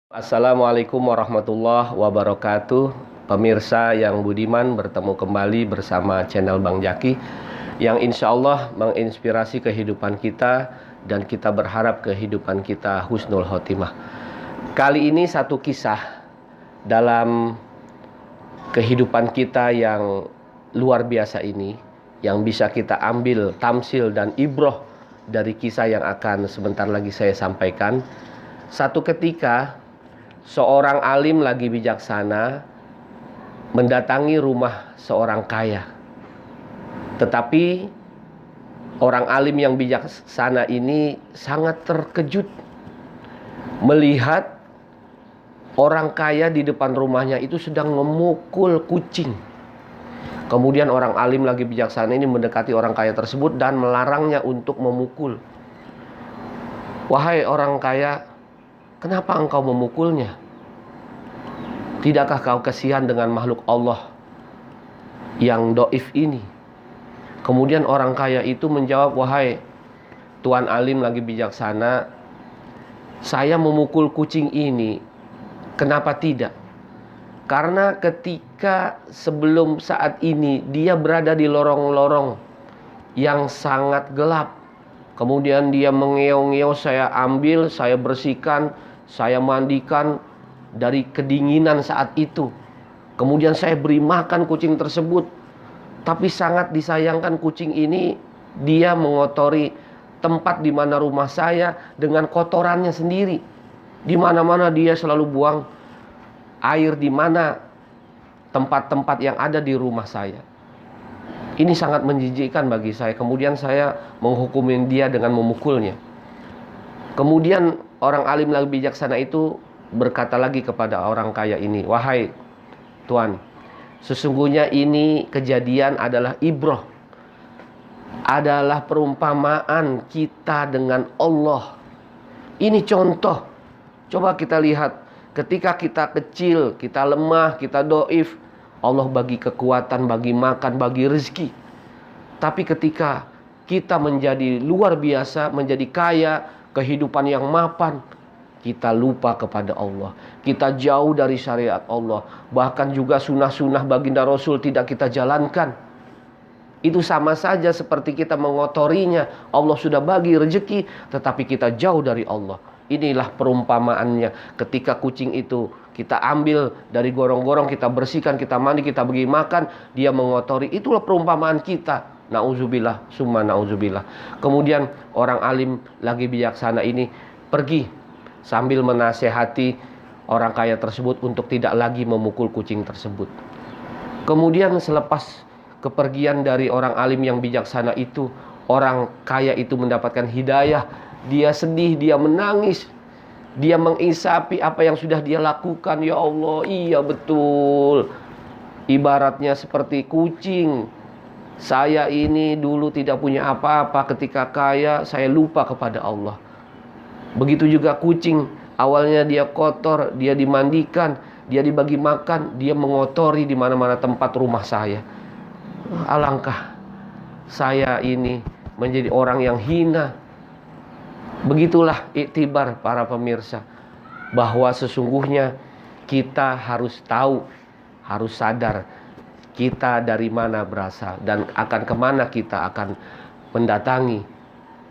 Assalamualaikum warahmatullahi wabarakatuh. Pemirsa yang budiman, bertemu kembali bersama channel Bang Jaki yang insya Allah menginspirasi kehidupan kita dan kita berharap kehidupan kita husnul khotimah. Kali ini satu kisah dalam kehidupan kita yang luar biasa ini, yang bisa kita ambil tamsil dan ibroh dari kisah yang akan sebentar lagi saya sampaikan. Satu ketika seorang alim lagi bijaksana mendatangi rumah seorang kaya. Tetapi orang alim yang bijaksana ini sangat terkejut melihat orang kaya di depan rumahnya itu sedang memukul kucing. Kemudian orang alim lagi bijaksana ini mendekati orang kaya tersebut dan melarangnya untuk memukul. "Wahai orang kaya, kenapa engkau memukulnya? Tidakkah kau kasihan dengan makhluk Allah yang doif ini?" Kemudian orang kaya itu menjawab, "Wahai Tuan alim lagi bijaksana, saya memukul kucing ini, kenapa tidak? Karena ketika sebelum saat ini dia berada di lorong-lorong yang sangat gelap. Kemudian dia mengeong-ngeong, saya ambil, saya bersihkan, saya mandikan dari kedinginan saat itu. Kemudian saya beri makan kucing tersebut. Tapi sangat disayangkan kucing ini, dia mengotori tempat di mana rumah saya dengan kotorannya sendiri. Di mana-mana dia selalu buang air di mana tempat-tempat yang ada di rumah saya. Ini sangat menjijikkan bagi saya." Kemudian saya menghukumin dia dengan memukulnya. Kemudian orang alim lagi bijaksana itu berkata lagi kepada orang kaya ini, "Wahai Tuan, sesungguhnya ini kejadian adalah ibroh, adalah perumpamaan kita dengan Allah. Ini contoh. Coba kita lihat, ketika kita kecil, kita lemah, kita doif, Allah bagi kekuatan, bagi makan, bagi rezeki. Tapi ketika kita menjadi luar biasa, menjadi kaya, kehidupan yang mapan, kita lupa kepada Allah. Kita jauh dari syariat Allah. Bahkan juga sunnah-sunnah baginda Rasul tidak kita jalankan. Itu sama saja seperti kita mengotorinya. Allah sudah bagi rezeki, tetapi kita jauh dari Allah. Inilah perumpamaannya. Ketika kucing itu kita ambil dari gorong-gorong, kita bersihkan, kita mandi, kita bagi makan, dia mengotori. Itulah perumpamaan kita. Nauzubillah, summa nauzubillah. Kemudian orang alim lagi bijaksana ini pergi sambil menasehati orang kaya tersebut untuk tidak lagi memukul kucing tersebut. Kemudian selepas kepergian dari orang alim yang bijaksana itu, orang kaya itu mendapatkan hidayah. Dia sedih, dia menangis, dia mengisapi apa yang sudah dia lakukan. Ya Allah, iya betul. Ibaratnya seperti kucing. Saya ini dulu tidak punya apa-apa, ketika kaya saya lupa kepada Allah. Begitu juga kucing, awalnya dia kotor, dia dimandikan, dia dibagi makan, dia mengotori di mana-mana tempat rumah saya. Alangkah saya ini menjadi orang yang hina. Begitulah iktibar para pemirsa, bahwa sesungguhnya kita harus tahu, harus sadar kita dari mana berasal dan akan kemana kita akan mendatangi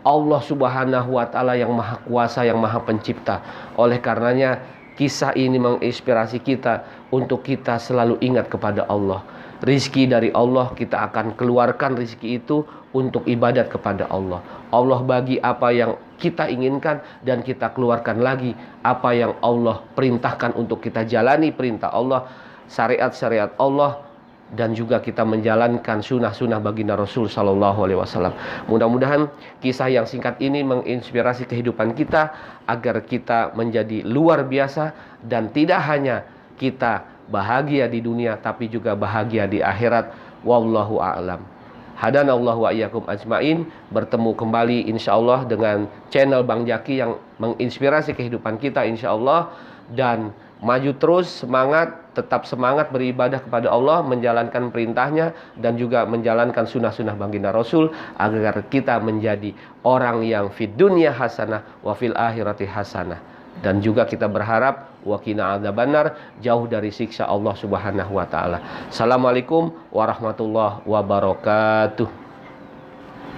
Allah Subhanahu wa Ta'ala yang Maha Kuasa, yang Maha Pencipta. Oleh karenanya kisah ini menginspirasi kita untuk kita selalu ingat kepada Allah. Rizki dari Allah, kita akan keluarkan rizki itu untuk ibadat kepada Allah. Allah bagi apa yang kita inginkan dan kita keluarkan lagi apa yang Allah perintahkan untuk kita jalani perintah Allah, syariat-syariat Allah, dan juga kita menjalankan sunnah-sunnah baginda Rasul Sallallahu Alaihi Wasallam. Mudah-mudahan kisah yang singkat ini menginspirasi kehidupan kita agar kita menjadi luar biasa dan tidak hanya kita bahagia di dunia tapi juga bahagia di akhirat. Wallahu a'lam. Hadanallahu wa iyyakum ajmain. Bertemu kembali insyaallah dengan channel Bang Jaki yang menginspirasi kehidupan kita insyaallah, dan maju terus, semangat, tetap semangat beribadah kepada Allah, menjalankan perintahnya dan juga menjalankan sunnah-sunnah baginda Rasul agar kita menjadi orang yang fid dunya hasanah wa fil akhirati hasanah. Dan juga kita berharap waqina adzabannar, jauh dari siksa Allah Subhanahu wa taala. Assalamualaikum warahmatullahi wabarakatuh.